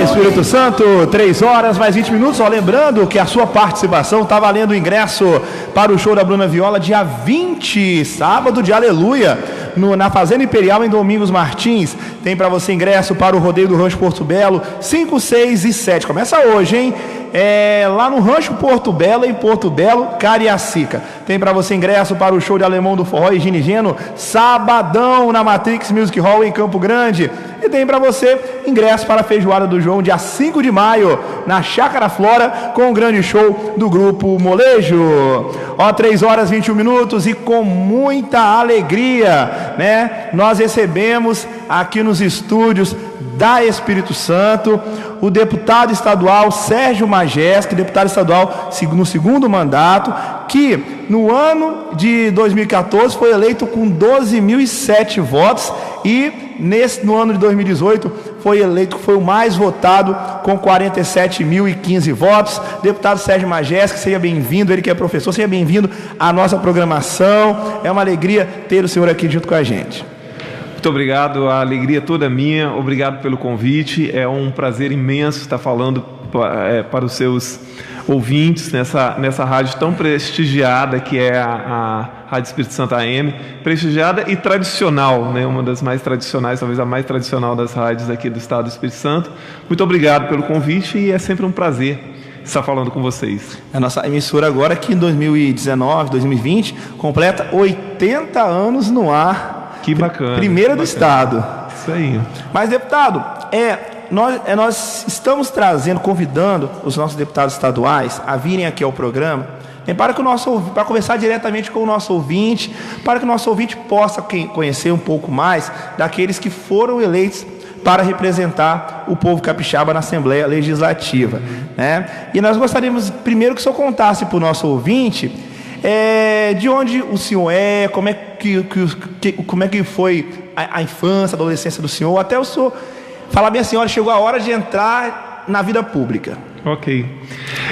Espírito Santo, 3 horas mais 20 minutos. Lembrando que a sua participação está valendo o ingresso para o show da Bruna Viola dia 20, sábado de Aleluia, na Fazenda Imperial em Domingos Martins. Tem para você ingresso para o Rodeio do Rancho Porto Belo, 5, 6 e 7. Começa hoje, hein? Lá no Rancho Porto Belo, em Porto Belo, Cariacica. Tem para você ingresso para o show de Alemão do Forró e Ginigeno, sabadão na Matrix Music Hall em Campo Grande. E tem para você ingresso para a Feijoada do João, dia 5 de maio, na Chácara Flora, com o grande show do Grupo Molejo. 3 horas 21 minutos e com muita alegria, né? Nós recebemos aqui nos estúdios da Espírito Santo o deputado estadual Sérgio Majeski, deputado estadual no segundo mandato, que no ano de 2014 foi eleito com 12.007 votos e no ano de 2018 foi o mais votado com 47.015 votos. Deputado Sérgio Majeski, seja bem-vindo, ele que é professor, seja bem-vindo à nossa programação. É uma alegria ter o senhor aqui junto com a gente. Muito obrigado, a alegria é toda minha, obrigado pelo convite, é um prazer imenso estar falando para os seus ouvintes nessa rádio tão prestigiada que é a Rádio Espírito Santo AM, prestigiada e tradicional, né? Uma das mais tradicionais, talvez a mais tradicional das rádios aqui do estado do Espírito Santo. Muito obrigado pelo convite e é sempre um prazer estar falando com vocês. A nossa emissora agora, que em 2019, 2020, completa 80 anos no ar. Que bacana. Primeira do estado. Isso aí. Mas, deputado, nós estamos convidando os nossos deputados estaduais a virem aqui ao programa, para conversar diretamente com o nosso ouvinte, para que o nosso ouvinte possa conhecer um pouco mais daqueles que foram eleitos para representar o povo capixaba na Assembleia Legislativa, né? E nós gostaríamos primeiro que o senhor contasse para o nosso ouvinte de onde o senhor como é que foi a infância, a adolescência do senhor, até o senhor falar bem assim, olha, chegou a hora de entrar na vida pública. Ok.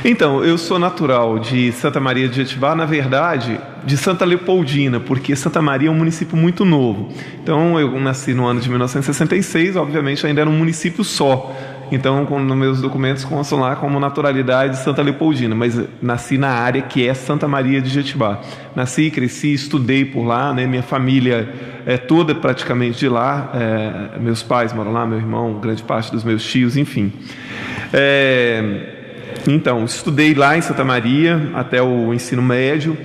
Então, eu sou natural de Santa Maria de Jetibá, na verdade, de Santa Leopoldina, porque Santa Maria é um município muito novo. Então, eu nasci no ano de 1966, obviamente ainda era um município só. Então, nos meus documentos constam lá como naturalidade Santa Leopoldina, mas nasci na área que é Santa Maria de Jetibá. Nasci, cresci, estudei por lá, né? Minha família é toda praticamente de lá, meus pais moram lá, meu irmão, grande parte dos meus tios, enfim. Então, estudei lá em Santa Maria até o ensino médio.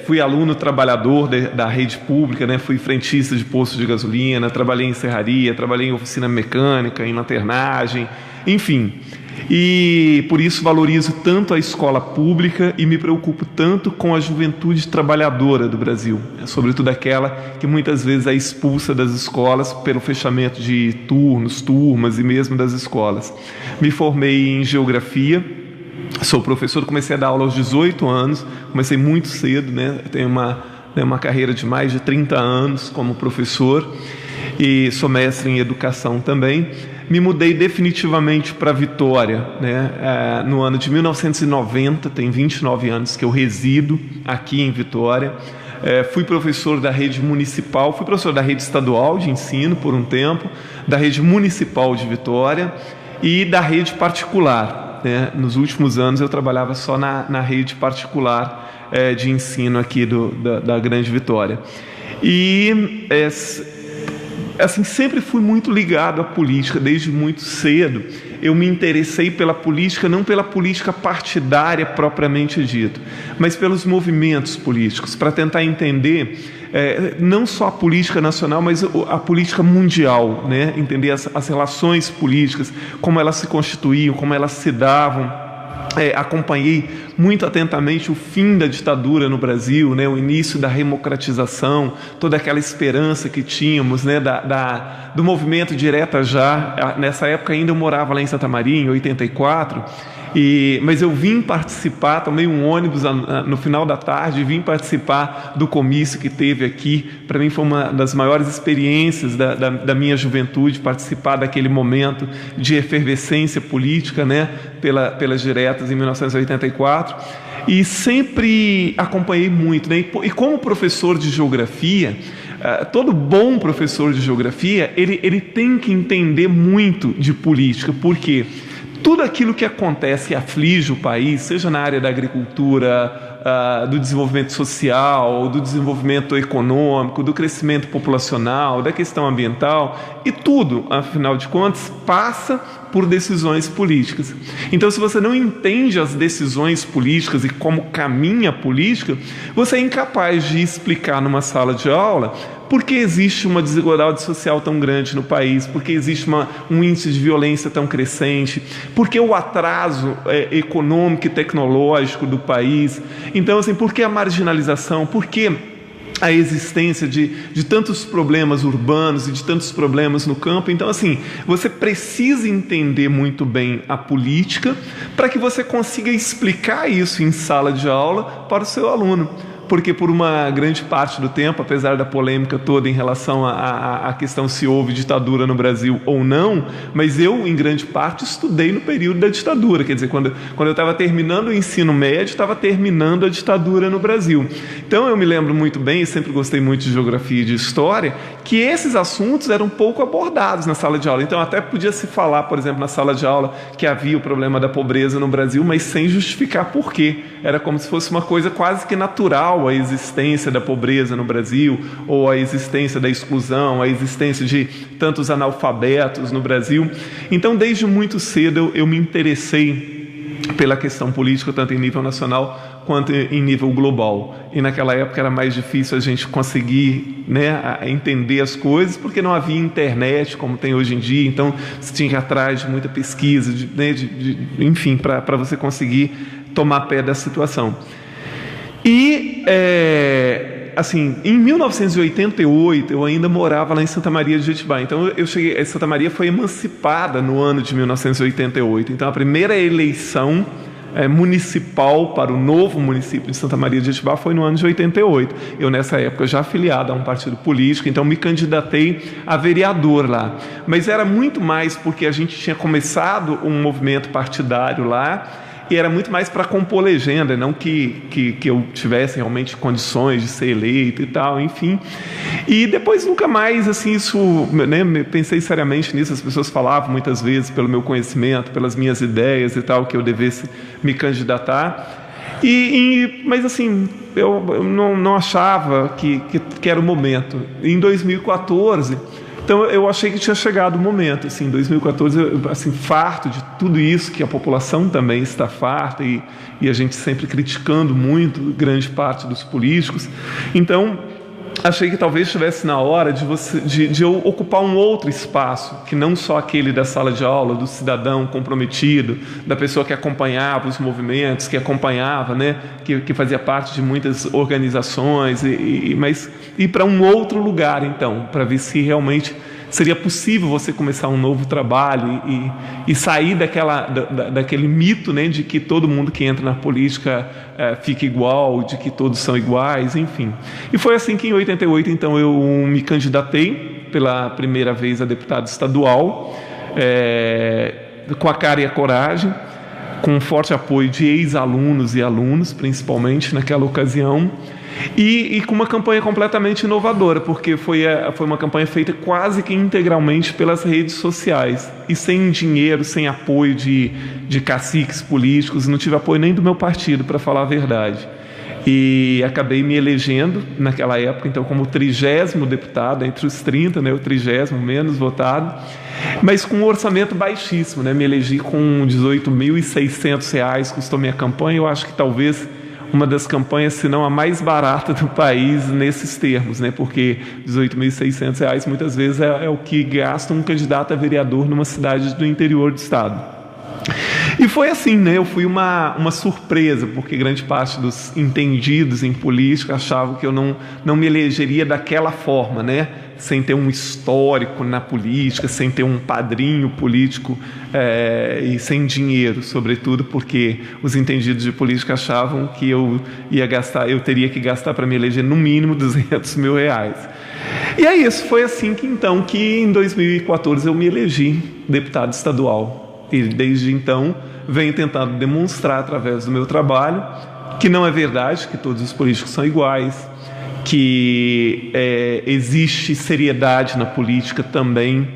Fui aluno trabalhador da rede pública, né? Fui frentista de posto de gasolina, trabalhei em serraria, trabalhei em oficina mecânica, em lanternagem, enfim. E por isso valorizo tanto a escola pública e me preocupo tanto com a juventude trabalhadora do Brasil, sobretudo aquela que muitas vezes é expulsa das escolas pelo fechamento de turmas e mesmo das escolas. Me formei em geografia. Sou professor, comecei a dar aula aos 18 anos, comecei muito cedo, né? Tenho uma carreira de mais de 30 anos como professor e sou mestre em educação também. Me mudei definitivamente para Vitória, né? No ano de 1990, tem 29 anos que eu resido aqui em Vitória. Fui professor da rede municipal, fui professor da rede estadual de ensino por um tempo, da rede municipal de Vitória e da rede particular. Nos últimos anos eu trabalhava só na rede particular de ensino aqui da Grande Vitória. E assim, sempre fui muito ligado à política, desde muito cedo. Eu me interessei pela política, não pela política partidária propriamente dita, mas pelos movimentos políticos, para tentar entender não só a política nacional, mas a política mundial, né? Entender as relações políticas, como elas se constituíam, como elas se davam. Acompanhei muito atentamente o fim da ditadura no Brasil, né? O início da democratização, toda aquela esperança que tínhamos, né? Do movimento Direta Já. Nessa época ainda eu morava lá em Santa Maria, em 84, mas eu vim participar, tomei um ônibus no final da tarde, vim participar do comício que teve aqui. Para mim foi uma das maiores experiências da minha juventude, participar daquele momento de efervescência política, né? Pelas diretas em 1984. E sempre acompanhei muito, né? E como professor de geografia, todo bom professor de geografia, ele tem que entender muito de política, porque tudo aquilo que acontece e aflige o país, seja na área da agricultura, do desenvolvimento social, do desenvolvimento econômico, do crescimento populacional, da questão ambiental, e tudo, afinal de contas, passa por decisões políticas. Então, se você não entende as decisões políticas e como caminha a política, você é incapaz de explicar numa sala de aula por que existe uma desigualdade social tão grande no país, por que existe um índice de violência tão crescente, por que o atraso econômico e tecnológico do país. Então, assim, por que a marginalização, por que a existência de tantos problemas urbanos e de tantos problemas no campo. Então, assim, você precisa entender muito bem a política para que você consiga explicar isso em sala de aula para o seu aluno. Porque por uma grande parte do tempo, apesar da polêmica toda em relação à questão se houve ditadura no Brasil ou não, mas eu, em grande parte, estudei no período da ditadura. Quer dizer, quando eu estava terminando o ensino médio, estava terminando a ditadura no Brasil. Então, eu me lembro muito bem, e sempre gostei muito de geografia e de história, que esses assuntos eram pouco abordados na sala de aula. Então, até podia se falar, por exemplo, na sala de aula, que havia o problema da pobreza no Brasil, mas sem justificar por quê. Era como se fosse uma coisa quase que natural, a existência da pobreza no Brasil, ou a existência da exclusão, a existência de tantos analfabetos no Brasil. Então, desde muito cedo, eu me interessei pela questão política, tanto em nível nacional quanto em nível global. E naquela época era mais difícil a gente conseguir, né, entender as coisas, porque não havia internet como tem hoje em dia, então você tinha que ir atrás de muita pesquisa, enfim, para você conseguir tomar pé da situação. E, assim, em 1988, eu ainda morava lá em Santa Maria de Jetibá. Então, eu cheguei... Santa Maria foi emancipada no ano de 1988. Então, a primeira eleição municipal para o novo município de Santa Maria de Jetibá foi no ano de 88. Eu, nessa época, já afiliado a um partido político, então me candidatei a vereador lá. Mas era muito mais porque a gente tinha começado um movimento partidário lá, e era muito mais para compor legenda, não que eu tivesse realmente condições de ser eleito e tal, enfim. E depois nunca mais, assim, isso, né, pensei seriamente nisso. As pessoas falavam muitas vezes pelo meu conhecimento, pelas minhas ideias e tal, que eu devesse me candidatar. Mas, assim, eu não achava que era o momento. Em 2014... Então, eu achei que tinha chegado o momento, assim, em 2014, assim, farto de tudo isso, que a população também está farta, e a gente sempre criticando muito grande parte dos políticos. Então, achei que talvez estivesse na hora de eu ocupar um outro espaço, que não só aquele da sala de aula, do cidadão comprometido, da pessoa que acompanhava os movimentos, que acompanhava, né, que fazia parte de muitas organizações, mas ir para um outro lugar, então, para ver se realmente seria possível você começar um novo trabalho e sair daquele mito, né, de que todo mundo que entra na política fica igual, de que todos são iguais, enfim. E foi assim que em 88, então, eu me candidatei pela primeira vez a deputado estadual, com a cara e a coragem, com um forte apoio de ex-alunos e alunos, principalmente naquela ocasião, e com uma campanha completamente inovadora, porque foi uma campanha feita quase que integralmente pelas redes sociais, e sem dinheiro, sem apoio de caciques políticos. Não tive apoio nem do meu partido, para falar a verdade. E acabei me elegendo naquela época, então, como 30º deputado, entre os 30, né, o 30º menos votado, mas com um orçamento baixíssimo, né? Me elegi com R$18.600, custou minha campanha. Eu acho que talvez uma das campanhas, se não a mais barata do país nesses termos, né? Porque R$18.600 muitas vezes é o que gasta um candidato a vereador numa cidade do interior do estado. E foi assim, né? Eu fui uma surpresa, porque grande parte dos entendidos em política achavam que eu não me elegeria daquela forma, né? Sem ter um histórico na política, sem ter um padrinho político e sem dinheiro, sobretudo porque os entendidos de política achavam que eu teria que gastar para me eleger no mínimo R$200 mil. E é isso, foi assim que em 2014 eu me elegi deputado estadual. E desde então venho tentando demonstrar através do meu trabalho que não é verdade que todos os políticos são iguais, que existe seriedade na política também,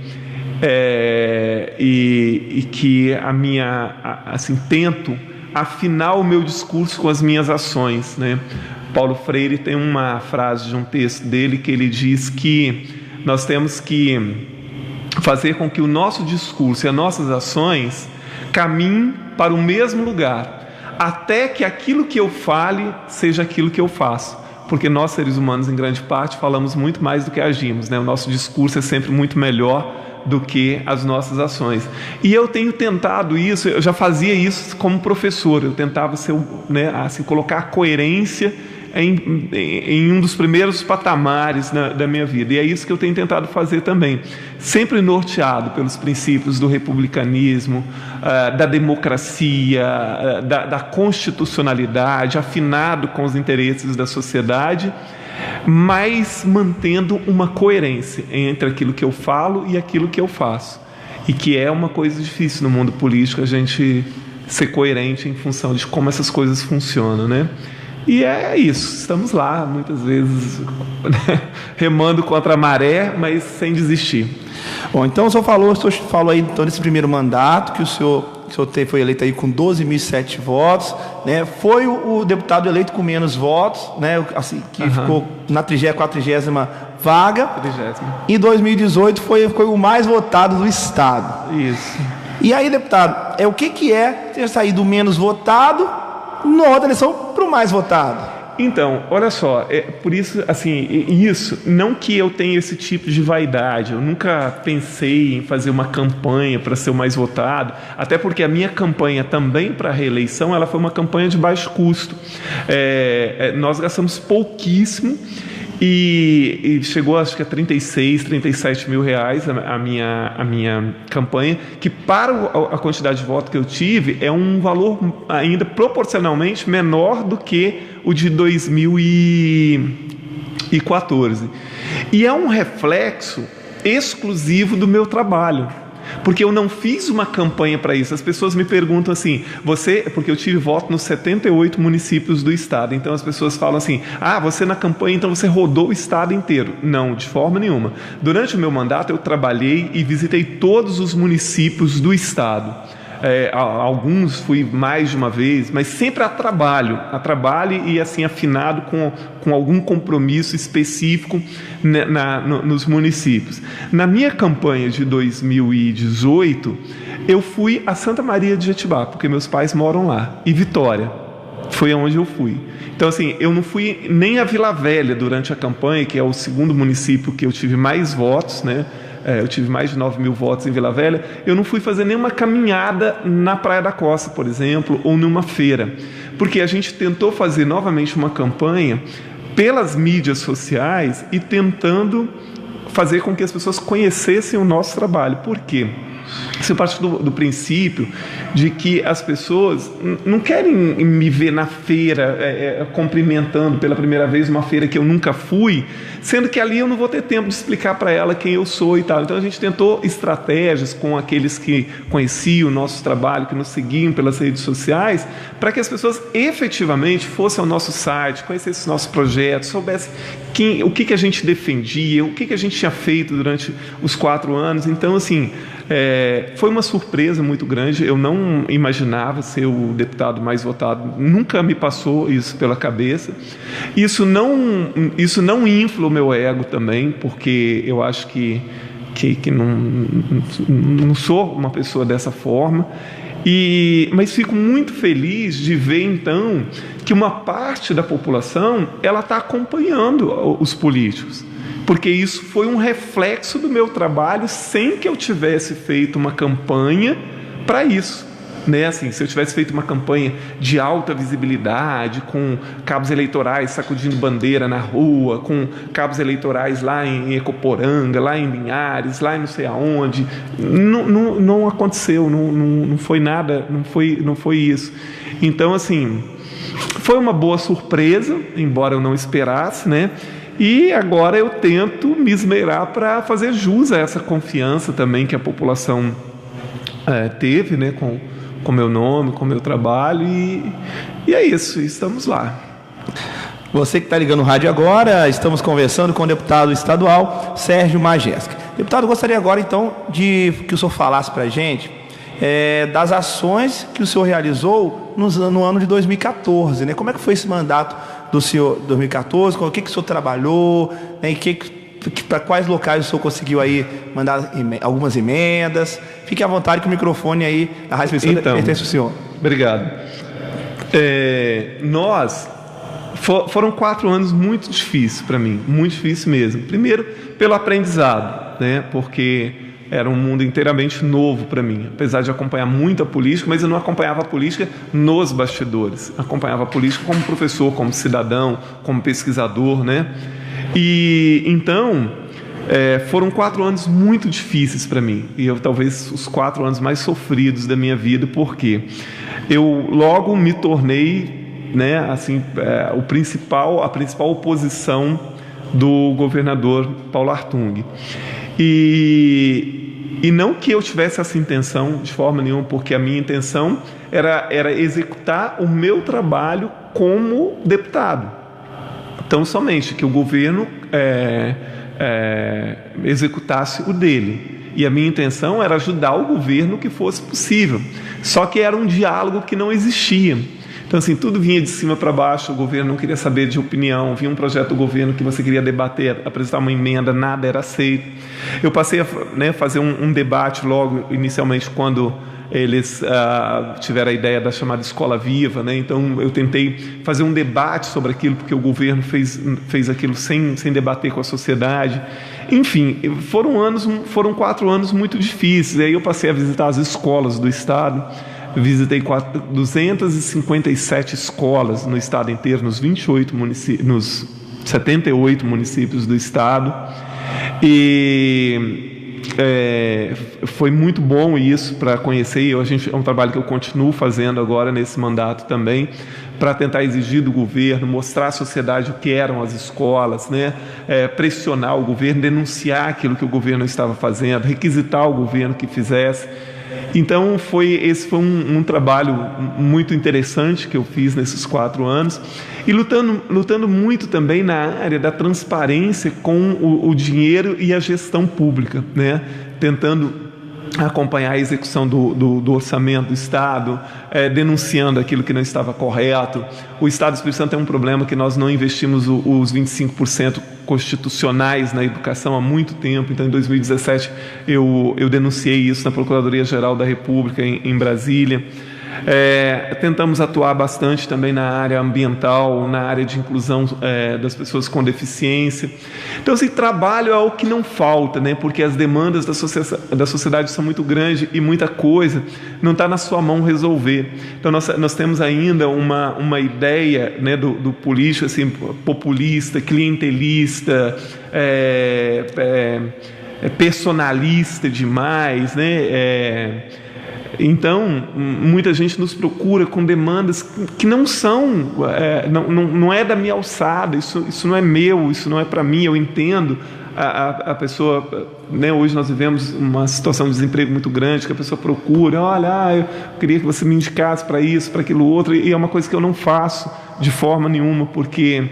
e que tento afinar o meu discurso com as minhas ações, né? Paulo Freire tem uma frase de um texto dele que ele diz que nós temos que fazer com que o nosso discurso e as nossas ações caminhem para o mesmo lugar, até que aquilo que eu fale seja aquilo que eu faço. Porque nós, seres humanos, em grande parte, falamos muito mais do que agimos, né? O nosso discurso é sempre muito melhor do que as nossas ações. E eu tenho tentado isso, eu já fazia isso como professor, eu tentava colocar a coerência em um dos primeiros patamares da minha vida. E é isso que eu tenho tentado fazer também, sempre norteado pelos princípios do republicanismo, da democracia, da constitucionalidade, afinado com os interesses da sociedade, mas mantendo uma coerência entre aquilo que eu falo e aquilo que eu faço. E que é uma coisa difícil no mundo político, a gente ser coerente em função de como essas coisas funcionam, né? E é isso, estamos lá, muitas vezes, remando contra a maré, mas sem desistir. Bom, então o senhor falou aí então, nesse primeiro mandato, que o senhor foi eleito aí com 12.007 votos, né? Foi o deputado eleito com menos votos, né? Assim, que ficou na 40ª vaga. 30ª. Em 2018 foi o mais votado do estado. Isso. E aí, deputado, o que é ter saído menos votado na outra eleição para o mais votado? Então, olha só, por isso, assim, isso, não que eu tenha esse tipo de vaidade, eu nunca pensei em fazer uma campanha para ser o mais votado, até porque a minha campanha também para a reeleição, ela foi uma campanha de baixo custo. Nós gastamos pouquíssimo, e chegou acho que a 36, 37 mil reais a minha campanha, que para a quantidade de votos que eu tive é um valor ainda proporcionalmente menor do que o de 2014. E é um reflexo exclusivo do meu trabalho, porque eu não fiz uma campanha para isso. As pessoas me perguntam assim, porque eu tive voto nos 78 municípios do estado, então as pessoas falam assim, você na campanha, então você rodou o estado inteiro. Não, de forma nenhuma. Durante o meu mandato eu trabalhei e visitei todos os municípios do estado. Alguns fui mais de uma vez, mas sempre a trabalho e assim afinado com algum compromisso específico nos municípios. Na minha campanha de 2018, eu fui a Santa Maria de Jetibá, porque meus pais moram lá, e Vitória foi onde eu fui. Então, assim, eu não fui nem a Vila Velha durante a campanha, que é o segundo município que eu tive mais votos, né? Eu tive mais de 9 mil votos em Vila Velha. Eu não fui fazer nenhuma caminhada na Praia da Costa, por exemplo, ou numa feira, porque a gente tentou fazer novamente uma campanha pelas mídias sociais e tentando fazer com que as pessoas conhecessem o nosso trabalho. Por quê? Isso parte do princípio de que as pessoas não querem me ver na feira cumprimentando pela primeira vez uma feira que eu nunca fui, sendo que ali eu não vou ter tempo de explicar para ela quem eu sou e tal. Então a gente tentou estratégias com aqueles que conheciam o nosso trabalho, que nos seguiam pelas redes sociais, para que as pessoas efetivamente fossem ao nosso site, conhecessem os nossos projetos, soubessem o que a gente defendia, o que a gente tinha feito durante os 4 anos. Então, assim, foi uma surpresa muito grande. Eu não imaginava ser o deputado mais votado, nunca me passou isso pela cabeça. Isso não infla o meu ego também, porque eu acho que não sou uma pessoa dessa forma. Mas fico muito feliz de ver, então, que uma parte da população ela está acompanhando os políticos, porque isso foi um reflexo do meu trabalho sem que eu tivesse feito uma campanha para isso. Né? Assim, se eu tivesse feito uma campanha de alta visibilidade, com cabos eleitorais sacudindo bandeira na rua, com cabos eleitorais lá em Ecoporanga, lá em Linhares, lá em não sei aonde, não aconteceu, não foi nada, não foi isso. Então, assim, foi uma boa surpresa, embora eu não esperasse, né? E agora eu tento me esmerar para fazer jus a essa confiança também que a população teve, né, com meu nome, com meu trabalho, e é isso, estamos lá. Você que está ligando o rádio agora, estamos conversando com o deputado estadual Sérgio Majestic. Deputado, gostaria agora então de que o senhor falasse para a gente das ações que o senhor realizou no ano de 2014, né? Como é que foi esse mandato do senhor 2014? Com o que o senhor trabalhou, né? Para quais locais o senhor conseguiu aí mandar algumas emendas? Fique à vontade que o microfone aí da Rádio Especial pertence ao senhor. Obrigado. Foram 4 anos muito difíceis para mim, muito difícil mesmo. Primeiro, pelo aprendizado, né? Porque era um mundo inteiramente novo para mim, apesar de acompanhar muito a política, mas eu não acompanhava a política nos bastidores. Acompanhava a política como professor, como cidadão, como pesquisador, né? E então foram 4 anos muito difíceis para mim, e talvez os 4 anos mais sofridos da minha vida, porque eu logo me tornei, né, assim, a principal oposição do governador Paulo Artung. E não que eu tivesse essa intenção de forma nenhuma, porque a minha intenção era executar o meu trabalho como deputado. Então, somente que o governo executasse o dele. E a minha intenção era ajudar o governo que fosse possível. Só que era um diálogo que não existia. Então, assim, tudo vinha de cima para baixo, o governo não queria saber de opinião, vinha um projeto do governo que você queria debater, apresentar uma emenda, nada era aceito. Eu passei a fazer um debate logo, inicialmente, quando eles tiveram a ideia da chamada Escola Viva, né? Então eu tentei fazer um debate sobre aquilo, porque o governo fez aquilo sem debater com a sociedade. Enfim, foram 4 anos muito difíceis. Aí eu passei a visitar as escolas do estado. Visitei 257 escolas no estado inteiro, nos 78 municípios do estado. E foi muito bom isso para conhecer. É um trabalho que eu continuo fazendo agora nesse mandato também, para tentar exigir do governo, mostrar à sociedade o que eram as escolas, né? Pressionar o governo, denunciar aquilo que o governo estava fazendo, requisitar o governo que fizesse. Então esse foi um trabalho muito interessante que eu fiz nesses 4 anos, e lutando muito também na área da transparência com o dinheiro e a gestão pública, né? Tentando acompanhar a execução do orçamento do Estado, denunciando aquilo que não estava correto. O Estado do Espírito Santo tem um problema, que nós não investimos os 25% constitucionais na educação há muito tempo. Então, em 2017, eu denunciei isso na Procuradoria-Geral da República em Brasília. Tentamos atuar bastante também na área ambiental, na área de inclusão das pessoas com deficiência. Então, esse trabalho é o que não falta, né? Porque as demandas da sociedade são muito grandes e muita coisa não está na sua mão resolver. Então, nós temos ainda uma ideia, né, do político assim, populista, clientelista, personalista demais, né? Então, muita gente nos procura com demandas que não são, não é da minha alçada, isso não é meu, isso não é para mim. Eu entendo a pessoa, né? Hoje nós vivemos uma situação de desemprego muito grande, que a pessoa procura, olha, eu queria que você me indicasse para isso, para aquilo outro, e é uma coisa que eu não faço de forma nenhuma, porque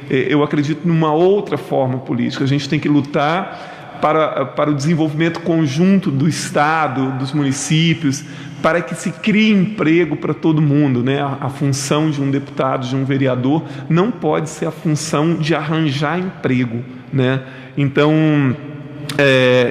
eu acredito numa outra forma política. A gente tem que lutar para o desenvolvimento conjunto do Estado, dos municípios, para que se crie emprego para todo mundo, né? A função de um deputado, de um vereador, não pode ser a função de arranjar emprego, né? Então,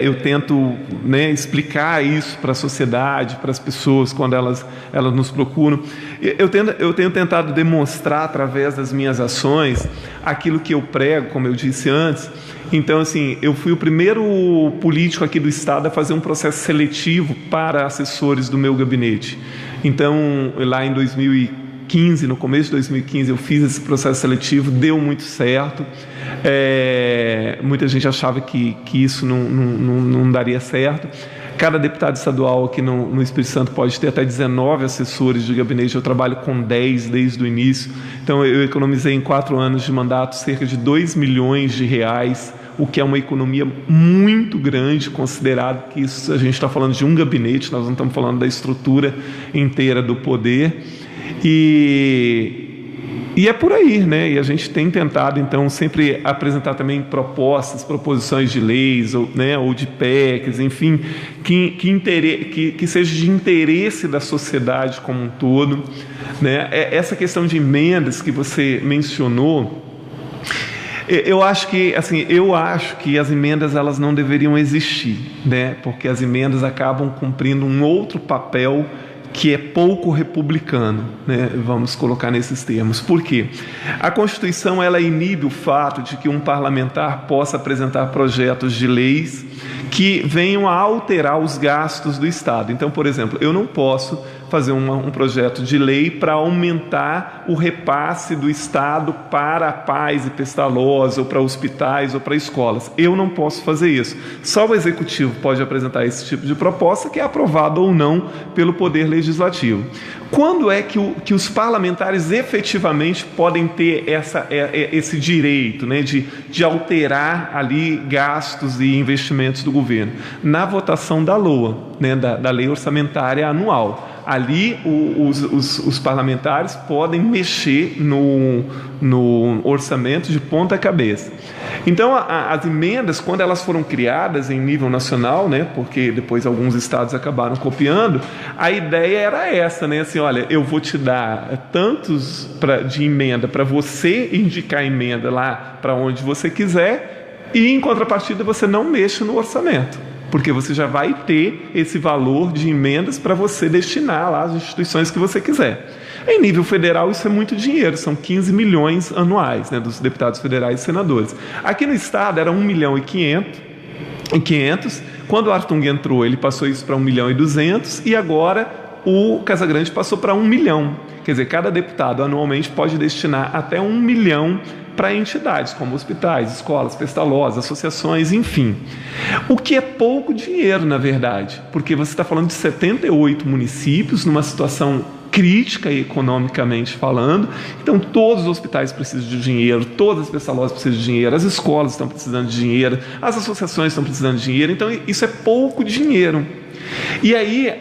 eu tento, né, explicar isso para a sociedade, para as pessoas, quando elas nos procuram. Eu tenho tentado demonstrar, através das minhas ações, aquilo que eu prego, como eu disse antes. Então, assim, eu fui o primeiro político aqui do estado a fazer um processo seletivo para assessores do meu gabinete. Então, lá em 2015, no começo de 2015, eu fiz esse processo seletivo, deu muito certo. Muita gente achava que isso não daria certo. Cada deputado estadual aqui no Espírito Santo pode ter até 19 assessores de gabinete. Eu trabalho com 10 desde o início. Então, eu economizei em 4 anos de mandato cerca de R$2 milhões, o que é uma economia muito grande, considerado que isso, a gente está falando de um gabinete, nós não estamos falando da estrutura inteira do poder. E E é por aí, né? E a gente tem tentado, então, sempre apresentar também proposições de leis, ou de PECs, enfim, que seja de interesse da sociedade como um todo, né? Essa questão de emendas que você mencionou, eu acho que as emendas elas não deveriam existir, né? Porque as emendas acabam cumprindo um outro papel que é pouco republicano, né? Vamos colocar nesses termos. Por quê? A Constituição ela inibe o fato de que um parlamentar possa apresentar projetos de leis que venham a alterar os gastos do Estado. Então, por exemplo, eu não posso fazer um projeto de lei para aumentar o repasse do Estado para a Paz e Pestalozzi, ou para hospitais, ou para escolas. Eu não posso fazer isso. Só o Executivo pode apresentar esse tipo de proposta, que é aprovado ou não pelo Poder Legislativo. Quando é que os parlamentares efetivamente podem ter esse direito, né, de alterar ali gastos e investimentos do governo? Na votação da LOA, né, da Lei Orçamentária Anual. Ali os parlamentares podem mexer no orçamento de ponta cabeça. Então as emendas, quando elas foram criadas em nível nacional, né, porque depois alguns estados acabaram copiando, a ideia era essa, né, assim, olha, eu vou te dar tantos de emenda para você indicar a emenda lá para onde você quiser, e em contrapartida você não mexe no orçamento, porque você já vai ter esse valor de emendas para você destinar lá às instituições que você quiser. Em nível federal, isso é muito dinheiro, são 15 milhões anuais, né, dos deputados federais e senadores. Aqui no estado era 1.500.000. Quando o Artung entrou, ele passou isso para 1.200.000, e agora o Casagrande passou para 1 milhão. Quer dizer, cada deputado anualmente pode destinar até 1 milhão para entidades como hospitais, escolas, Pestalozzi, associações, enfim. O que é pouco dinheiro, na verdade, porque você está falando de 78 municípios numa situação crítica economicamente falando. Então todos os hospitais precisam de dinheiro, todas as Pestalozzi precisam de dinheiro, as escolas estão precisando de dinheiro, as associações estão precisando de dinheiro. Então isso é pouco dinheiro. E aí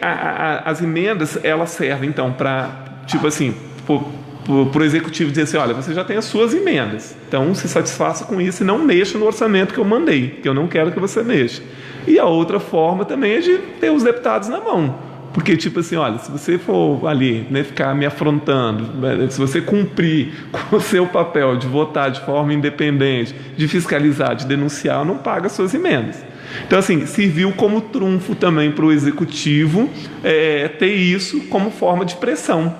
as emendas elas servem então para, tipo assim, para o executivo dizer assim, olha, você já tem as suas emendas, então se satisfaça com isso e não mexa no orçamento que eu mandei, que eu não quero que você mexa. E a outra forma também é de ter os deputados na mão, porque tipo assim, olha, se você for ali, né, ficar me afrontando, se você cumprir com o seu papel de votar de forma independente, de fiscalizar, de denunciar, não paga as suas emendas. Então, assim, serviu como trunfo também para o executivo ter isso como forma de pressão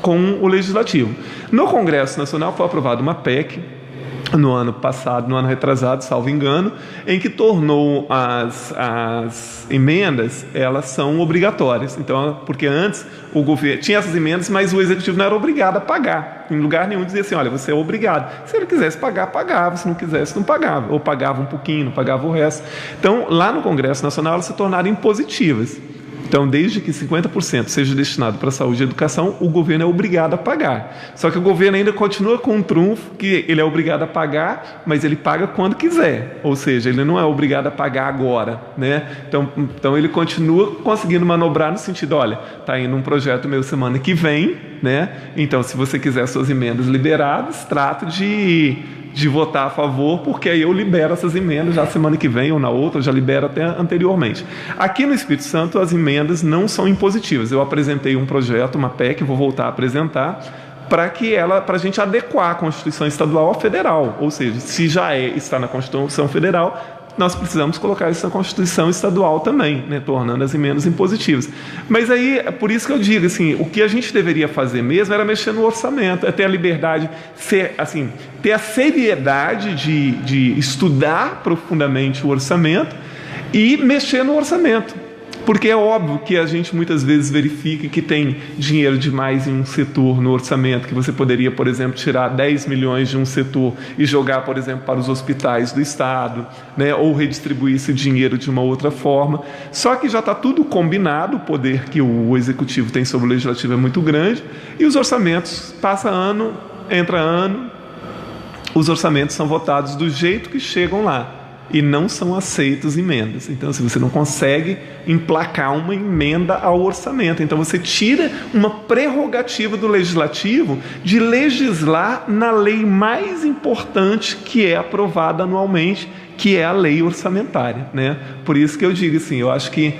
com o legislativo. No Congresso Nacional foi aprovada uma PEC no ano passado, no ano retrasado, salvo engano, em que tornou as emendas, elas são obrigatórias. Então, porque antes o governo tinha essas emendas, mas o executivo não era obrigado a pagar. Em lugar nenhum dizia assim, olha, você é obrigado. Se ele quisesse pagar, pagava. Se não quisesse, não pagava. Ou pagava um pouquinho, não pagava o resto. Então, lá no Congresso Nacional, elas se tornaram impositivas. Então, desde que 50% seja destinado para saúde e educação, o governo é obrigado a pagar. Só que o governo ainda continua com um trunfo que ele é obrigado a pagar, mas ele paga quando quiser. Ou seja, ele não é obrigado a pagar agora, né? Então ele continua conseguindo manobrar no sentido, olha, está indo um projeto meu semana que vem, né? Então, se você quiser suas emendas liberadas, trata de votar a favor, porque aí eu libero essas emendas já semana que vem ou na outra, eu já libero até anteriormente. Aqui no Espírito Santo, as emendas não são impositivas. Eu apresentei um projeto, uma PEC, vou voltar a apresentar, para a gente adequar a Constituição Estadual à Federal. Ou seja, se já está na Constituição Federal, nós precisamos colocar isso na Constituição Estadual também, né, tornando as emendas impositivas. Mas aí, é por isso que eu digo, assim, o que a gente deveria fazer mesmo era mexer no orçamento, é ter a liberdade, ter a seriedade de estudar profundamente o orçamento e mexer no orçamento. Porque é óbvio que a gente muitas vezes verifica que tem dinheiro demais em um setor no orçamento, que você poderia, por exemplo, tirar 10 milhões de um setor e jogar, por exemplo, para os hospitais do Estado, né, ou redistribuir esse dinheiro de uma outra forma. Só que já está tudo combinado, o poder que o Executivo tem sobre o Legislativo é muito grande, e os orçamentos, passa ano, entra ano, os orçamentos são votados do jeito que chegam lá. e não são aceitas emendas. Então, assim, você não consegue emplacar uma emenda ao orçamento. Então, você tira uma prerrogativa do legislativo de legislar na lei mais importante que é aprovada anualmente, que é a lei orçamentária, né? Por isso que eu digo assim, eu acho que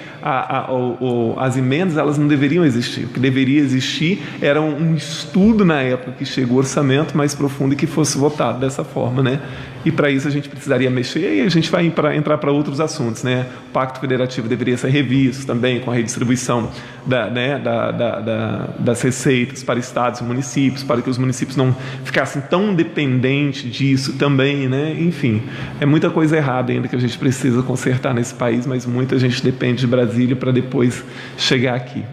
as emendas, elas não deveriam existir. O que deveria existir era um estudo na época que chega o orçamento mais profundo e que fosse votado dessa forma, né? E para isso a gente precisaria mexer, e a gente vai entrar para outros assuntos, né? O Pacto Federativo deveria ser revisto também, com a redistribuição das receitas para estados e municípios, para que os municípios não ficassem tão dependentes disso também, né? Enfim, é muita coisa errada ainda que a gente precisa consertar nesse país, mas muita gente depende de Brasília para depois chegar aqui.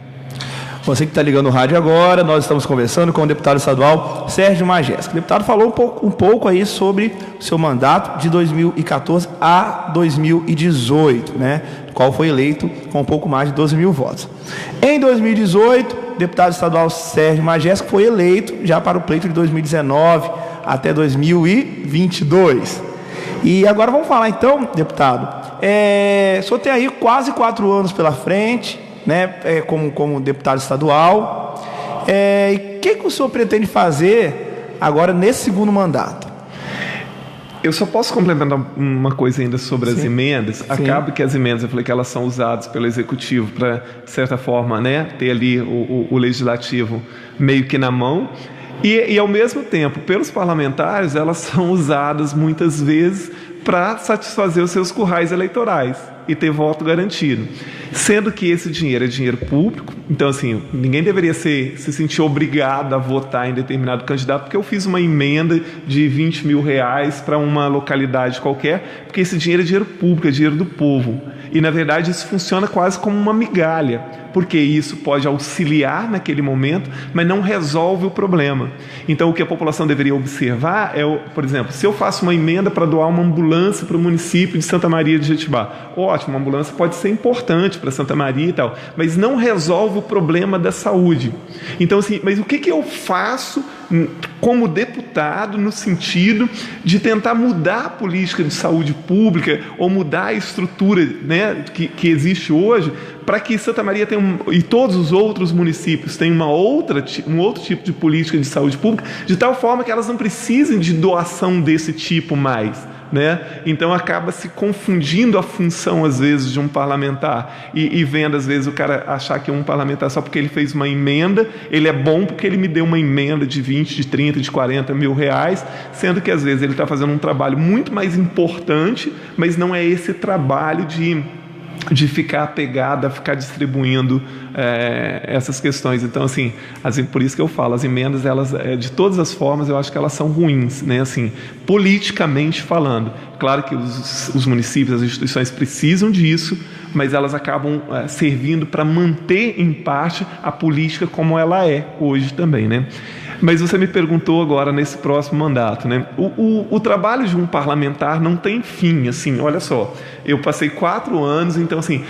Você que está ligando o rádio agora, nós estamos conversando com o deputado estadual Sérgio Majesco. O deputado falou um pouco aí sobre o seu mandato de 2014 a 2018, né? Qual foi eleito com um pouco mais de 12 mil votos. Em 2018, o deputado estadual Sérgio Majesco foi eleito já para o pleito de 2019 até 2022. E agora vamos falar então, deputado, o senhor tem aí quase 4 anos pela frente, né, como deputado estadual. E o que o senhor pretende fazer agora nesse segundo mandato? Eu só posso complementar uma coisa ainda sobre as emendas. Sim. Acaba que as emendas, eu falei que elas são usadas pelo Executivo para, de certa forma, né, ter ali o Legislativo meio que na mão. E, ao mesmo tempo, pelos parlamentares, elas são usadas muitas vezes para satisfazer os seus currais eleitorais e ter voto garantido. Sendo que esse dinheiro é dinheiro público, então, assim, ninguém deveria se sentir obrigado a votar em determinado candidato porque eu fiz uma emenda de 20 mil reais para uma localidade qualquer, porque esse dinheiro é dinheiro público, é dinheiro do povo. E, na verdade, isso funciona quase como uma migalha, porque isso pode auxiliar naquele momento, mas não resolve o problema. Então, o que a população deveria observar é, por exemplo, se eu faço uma emenda para doar uma ambulância para o município de Santa Maria de Jetibá, ótimo, uma ambulância pode ser importante para Santa Maria e tal, mas não resolve o problema da saúde. Então, assim, mas o que eu faço como deputado no sentido de tentar mudar a política de saúde pública ou mudar a estrutura, né, que existe hoje, para que Santa Maria tenha e todos os outros municípios tenham um outro tipo de política de saúde pública, de tal forma que elas não precisem de doação desse tipo mais, né? Então acaba se confundindo a função às vezes de um parlamentar e vendo às vezes o cara achar que um parlamentar só porque ele fez uma emenda, ele é bom porque ele me deu uma emenda de 20, de 30, de 40 mil reais, sendo que às vezes ele está fazendo um trabalho muito mais importante, mas não é esse trabalho de ficar apegado a ficar distribuindo essas questões. Então, assim, por isso que eu falo, as emendas, elas, de todas as formas, eu acho que elas são ruins, né? Assim, politicamente falando. Claro que os municípios, as instituições precisam disso, mas elas acabam servindo para manter, em parte, a política como ela é hoje também, né? Mas você me perguntou agora nesse próximo mandato, né? O trabalho de um parlamentar não tem fim, assim, olha só, eu passei 4 anos, então assim,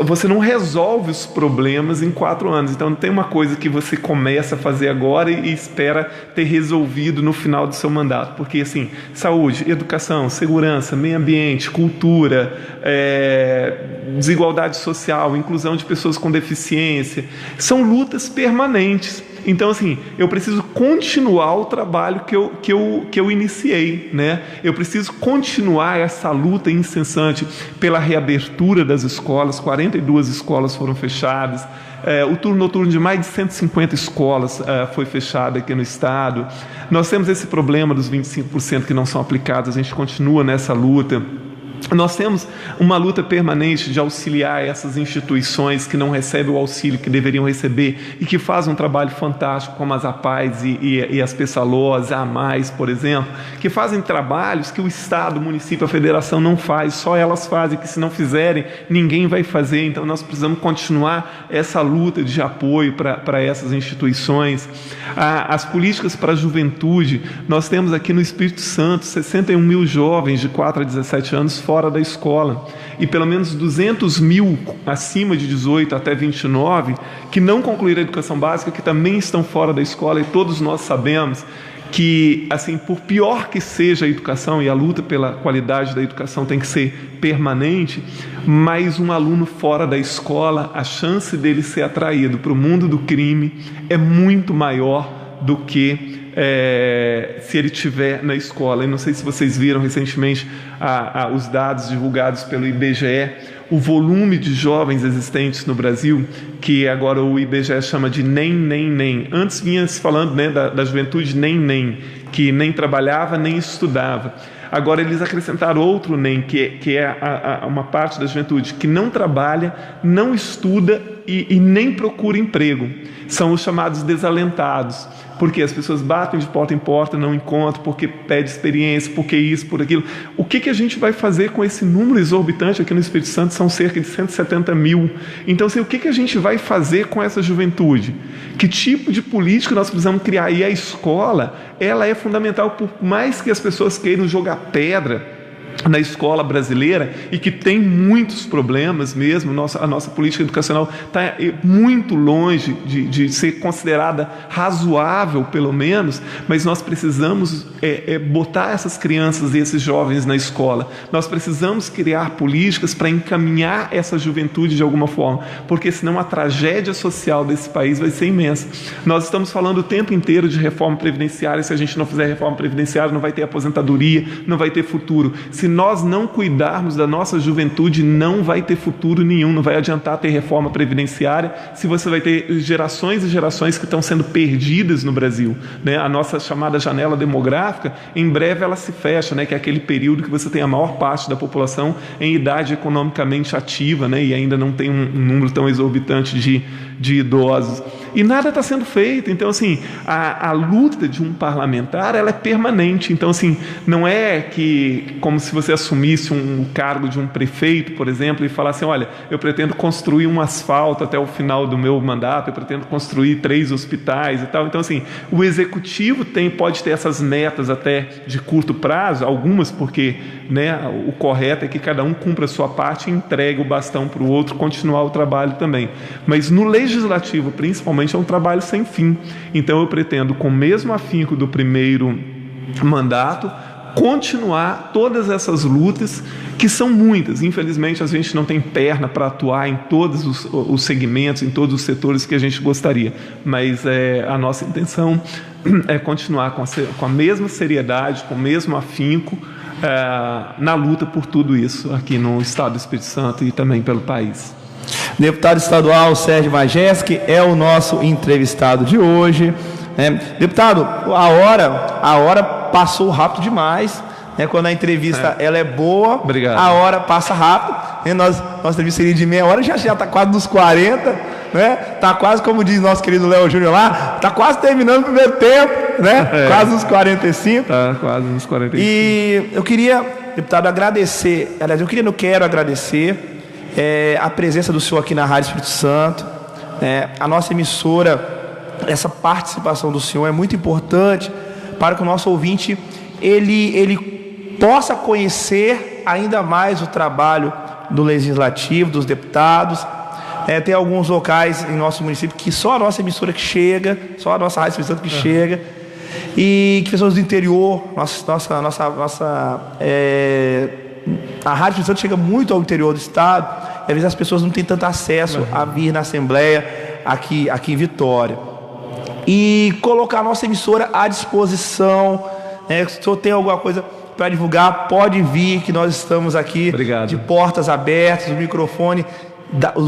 você não resolve os problemas em 4 anos, então não tem uma coisa que você começa a fazer agora e espera ter resolvido no final do seu mandato, porque assim, saúde, educação, segurança, meio ambiente, cultura, desigualdade social, inclusão de pessoas com deficiência, são lutas permanentes. Então, assim, eu preciso continuar o trabalho que eu iniciei, né? Eu preciso continuar essa luta incessante pela reabertura das escolas. 42 escolas foram fechadas. O turno noturno de mais de 150 escolas foi fechado aqui no estado. Nós temos esse problema dos 25% que não são aplicados. A gente continua nessa luta. Nós temos uma luta permanente de auxiliar essas instituições que não recebem o auxílio que deveriam receber e que fazem um trabalho fantástico, como as APAES e as PESALOS, a AMAIS, por exemplo, que fazem trabalhos que o Estado, o município, a federação não faz, só elas fazem, que se não fizerem, ninguém vai fazer. Então nós precisamos continuar essa luta de apoio para essas instituições. As políticas para a juventude, nós temos aqui no Espírito Santo 61 mil jovens de 4 a 17 anos fora da escola e pelo menos 200 mil acima de 18 até 29 que não concluíram a educação básica, que também estão fora da escola, e todos nós sabemos que, assim, por pior que seja a educação, e a luta pela qualidade da educação tem que ser permanente, mas um aluno fora da escola, a chance dele ser atraído para o mundo do crime é muito maior do que se ele estiver na escola. Eu não sei se vocês viram recentemente os dados divulgados pelo IBGE, o volume de jovens existentes no Brasil, que agora o IBGE chama de NEM. Antes vinha se falando, né, da juventude NEM, que nem trabalhava nem estudava. Agora eles acrescentaram outro NEM, que é uma parte da juventude que não trabalha, não estuda e nem procura emprego. São os chamados desalentados, porque as pessoas batem de porta em porta, não encontram, porque pede experiência, porque isso, por aquilo. O que a gente vai fazer com esse número exorbitante aqui no Espírito Santo? São cerca de 170 mil. Então, assim, o que a gente vai fazer com essa juventude? Que tipo de política nós precisamos criar? E a escola, ela é fundamental, por mais que as pessoas queiram jogar pedra na escola brasileira, e que tem muitos problemas mesmo. A nossa política educacional está muito longe de ser considerada razoável, pelo menos, mas nós precisamos botar essas crianças e esses jovens na escola. Nós precisamos criar políticas para encaminhar essa juventude de alguma forma, porque senão a tragédia social desse país vai ser imensa. Nós estamos falando o tempo inteiro de reforma previdenciária. Se a gente não fizer reforma previdenciária, não vai ter aposentadoria, não vai ter futuro. Se nós não cuidarmos da nossa juventude, não vai ter futuro nenhum. Não vai adiantar ter reforma previdenciária se você vai ter gerações e gerações que estão sendo perdidas no Brasil, né? A nossa chamada janela demográfica, em breve ela se fecha, né? Que é aquele período que você tem a maior parte da população em idade economicamente ativa, né? E ainda não tem um número tão exorbitante de idosos. E nada está sendo feito. Então, assim, a luta de um parlamentar, ela é permanente. Então, assim, não é que como se você assumisse um cargo de um prefeito, por exemplo, e falasse, olha, eu pretendo construir um asfalto até o final do meu mandato, eu pretendo construir 3 hospitais e tal. Então, assim, o executivo pode ter essas metas até de curto prazo, algumas, porque, né, o correto é que cada um cumpra a sua parte e entregue o bastão para o outro continuar o trabalho também. Mas no legislativo, principalmente, é um trabalho sem fim. Então eu pretendo, com o mesmo afinco do primeiro mandato, continuar todas essas lutas, que são muitas. Infelizmente, a gente não tem perna para atuar em todos os segmentos, em todos os setores que a gente gostaria, mas a nossa intenção é continuar com a mesma seriedade, com o mesmo afinco, na luta por tudo isso aqui no Estado do Espírito Santo e também pelo país. Deputado estadual Sérgio Majewski é o nosso entrevistado de hoje. Deputado, a hora passou rápido demais, né? Quando a entrevista ela é boa, obrigado, a hora passa rápido. Nossa entrevista seria de meia hora, já está quase nos 40, né? Está quase, como diz nosso querido Léo Júnior lá, está quase terminando o primeiro tempo, né? Quase nos 45. Está quase nos 45. E eu queria, deputado, agradecer, aliás, eu quero agradecer a presença do senhor aqui na Rádio Espírito Santo, a nossa emissora. Essa participação do senhor é muito importante para que o nosso ouvinte ele possa conhecer ainda mais o trabalho do Legislativo, dos deputados. Tem alguns locais em nosso município que só a nossa emissora que chega, só a nossa Rádio Espírito Santo que chega, e que pessoas do interior, a Rádio Espírito Santo chega muito ao interior do estado, e às vezes as pessoas não têm tanto acesso a vir na Assembleia aqui em Vitória. E colocar a nossa emissora à disposição, né? Se o senhor tem alguma coisa para divulgar, pode vir, que nós estamos aqui. Obrigado. De portas abertas, os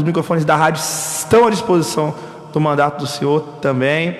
microfones da rádio estão à disposição do mandato do senhor também.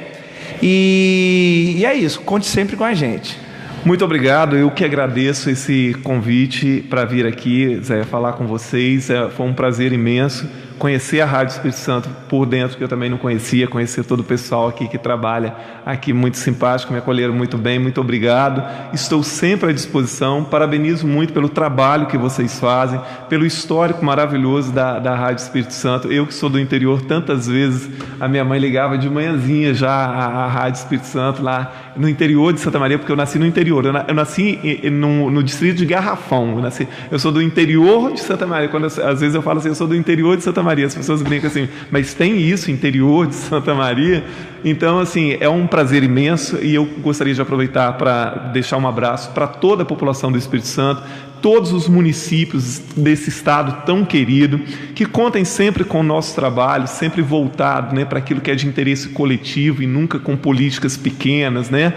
E é isso, conte sempre com a gente. Muito obrigado, eu que agradeço esse convite para vir aqui, Zé, falar com vocês. Foi um prazer imenso conhecer a Rádio Espírito Santo por dentro, que eu também não conhecia, conhecer todo o pessoal aqui que trabalha aqui, muito simpático, me acolheram muito bem, muito obrigado. Estou sempre à disposição, parabenizo muito pelo trabalho que vocês fazem, pelo histórico maravilhoso da Rádio Espírito Santo. Eu que sou do interior, tantas vezes a minha mãe ligava de manhãzinha já a Rádio Espírito Santo lá no interior de Santa Maria, porque eu nasci no interior. Eu nasci no distrito de Garrafão. Eu sou do interior de Santa Maria. Às vezes eu falo assim, eu sou do interior de Santa Maria. As pessoas brincam assim, mas tem isso, interior de Santa Maria? Então, assim, é um prazer imenso e eu gostaria de aproveitar para deixar um abraço para toda a população do Espírito Santo, todos os municípios desse estado tão querido, que contem sempre com o nosso trabalho, sempre voltado, né, para aquilo que é de interesse coletivo e nunca com políticas pequenas, né,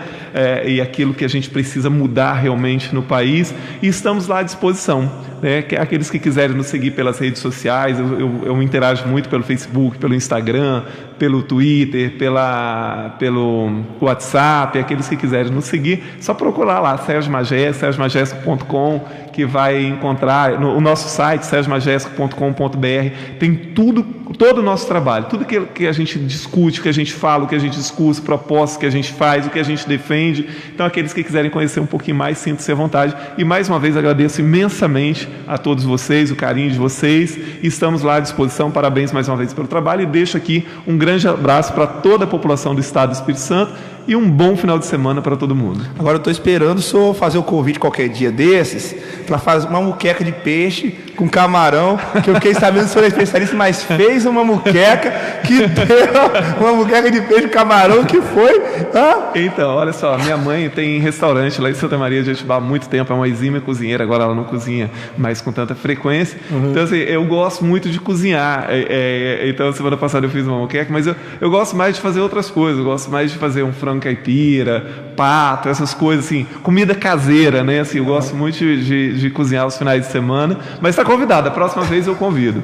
e aquilo que a gente precisa mudar realmente no país, e estamos lá à disposição, né, que aqueles que quiserem nos seguir pelas redes sociais, eu interajo muito pelo Facebook, pelo Instagram, pelo Twitter, pelo WhatsApp, aqueles que quiserem nos seguir, só procurar lá, Sérgio Magesco, sergiomagesco.com, que vai encontrar o nosso site, sergiomagesco.com.br, tem todo o nosso trabalho, tudo que a gente discute, o que a gente fala, o que a gente discute, propostas que a gente faz, o que a gente defende. Então, aqueles que quiserem conhecer um pouquinho mais, sintam-se à vontade. E, mais uma vez, agradeço imensamente a todos vocês, o carinho de vocês. Estamos lá à disposição. Parabéns mais uma vez pelo trabalho. E deixo aqui um grande abraço para toda a população do Estado do Espírito Santo e um bom final de semana para todo mundo. Agora eu estou esperando o senhor fazer o convite qualquer dia desses para fazer uma muqueca de peixe com camarão, que eu fiquei sabendo que o senhor é especialista, mas fez uma muqueca que deu uma muqueca de peixe com camarão que foi... Então, olha só, minha mãe tem restaurante lá em Santa Maria de Jetibá há muito tempo, é uma exímia cozinheira, agora ela não cozinha mais com tanta frequência. Então, assim, eu gosto muito de cozinhar. Então, semana passada eu fiz uma muqueca, mas eu gosto mais de fazer outras coisas, eu gosto mais de fazer um frango caipira, pato, essas coisas assim, comida caseira, né? Assim, eu gosto muito de cozinhar os finais de semana, mas está convidado, a próxima vez eu convido.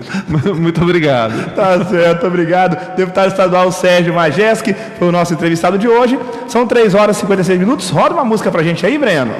Muito obrigado. Tá certo, obrigado. Deputado estadual Sérgio Magesco foi o nosso entrevistado de hoje. São 3 horas e 56 minutos. Roda uma música pra gente aí, Breno.